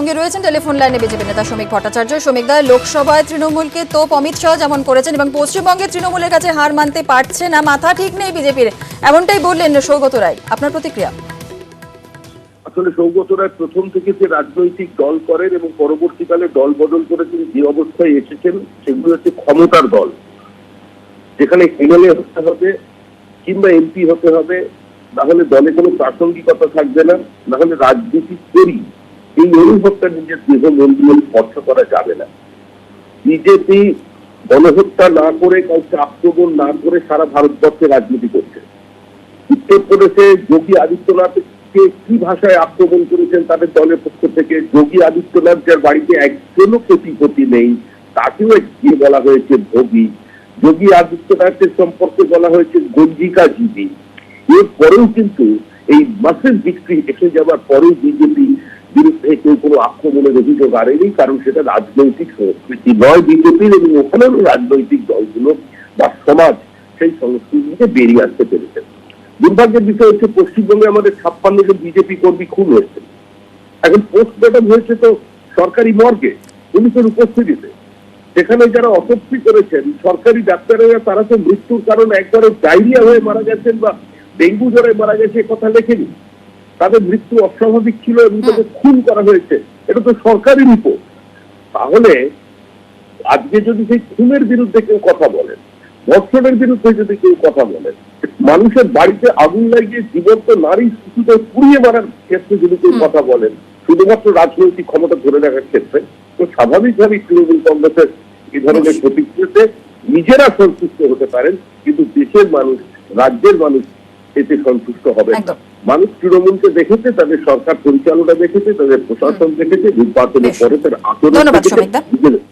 সঙ্গে রয়েছেন টেলিফোন লাইনে বিজেপি নেতা শ্রমিক ভট্টাচার্য। শ্রমিক দা, লোকসভায় তৃণমূলকে তোপ অমিত শাহ যেমন করেছেন এবং পশ্চিমবঙ্গে তৃণমূলের কাছে হার মানতে পারছে না, মাথা ঠিক নেই বিজেপির, এমনটাই বললেন সৌগত রায়। আপনার প্রতিক্রিয়া? আসলে সৌগত রায় প্রথম থেকে যে রাজনৈতিক দল করেন এবং পরবর্তীকালে দল বদল করে তিনি যে অবস্থায় এসেছেন সেগুলো হচ্ছে ক্ষমতার দল, যেখানে এমএলএ হতে হবে কিংবা এমপি হতে হবে, নাহলে দলে কোনো প্রাসঙ্গিকতা থাকবে না, নাহলে রাজনীতি করি এই অনুভবটা নিজের দেহ মন্দিরে স্পর্শ করা যাবে না। বিজেপি গণহত্যা না করে, কাউকে আক্রমণ না করে সারা ভারতবর্ষে রাজনীতি করছে। উত্তরপ্রদেশে যোগী আদিত্যনাথকে কি ভাষায় আক্রমণ করেছেন তাদের দলের পক্ষ থেকে। যোগী আদিত্যনাথ যার বাড়িতে একজনও কোটিপতি নেই তাকেও গিয়ে বলা হয়েছে ভোগী। যোগী আদিত্যনাথের সম্পর্কে বলা হয়েছে গঞ্জিকা জীবী। এরপরেও কিন্তু এই মাসের ভিক্টরি এসে যাওয়ার পরেও বিজেপি বিরুদ্ধে কেউ কোনো আক্রমণের অভিযোগ আনেনি, কারণ সেটা রাজনৈতিক সংস্কৃতি নয় বিজেপির, এবং ওখানেও রাজনৈতিক দলগুলো বা সমাজ সেই সংস্কৃতি থেকে বেরিয়ে আসতে পেরেছে। দুর্ভাগ্যের বিষয় হচ্ছে পশ্চিমবঙ্গে আমাদের 56 জন বিজেপি কর্মী খুন হয়েছে। এখন পোস্টমর্টম হয়েছে তো সরকারি মর্গে পুলিশের উপস্থিতিতে, সেখানে যারা অতপ্সি করেছেন সরকারি ডাক্তারেরা, তারা তো মৃত্যুর কারণ একবারে ডায়রিয়া হয়ে মারা গেছেন বা ডেঙ্গু জ্বরে মারা গেছে কথা লেখেনি। তাদের মৃত্যু অস্বাভাবিক ছিল এবং তাদের খুন করা হয়েছে, এটা তো সরকারি রিপোর্ট। তাহলে আজকে যদি সেই খুনের বিরুদ্ধে কেউ কথা বলেন, ধর্ষণের বিরুদ্ধে যদি কেউ কথা বলেন, মানুষের বাড়িতে আগুন লাগিয়ে জীবন্ত নারী শিশুদের পুড়িয়ে মারার ক্ষেত্রে যদি কেউ কথা বলেন, শুধুমাত্র রাজনৈতিক ক্ষমতা ধরে রাখার ক্ষেত্রে, তো স্বাভাবিকভাবেই তৃণমূল কংগ্রেসের এই ধরনের প্রতিক্রিয়াতে নিজেরা সন্তুষ্ট হতে পারেন, কিন্তু দেশের মানুষ, রাজ্যের মানুষ এতে সন্তুষ্ট হবে। মানুষ তৃণমূলকে দেখেছে, তাদের সরকার পরিচালনা দেখেছে, তাদের প্রশাসন দেখেছে, নির্বাচনের পরে তার আচরণ দেখেছে।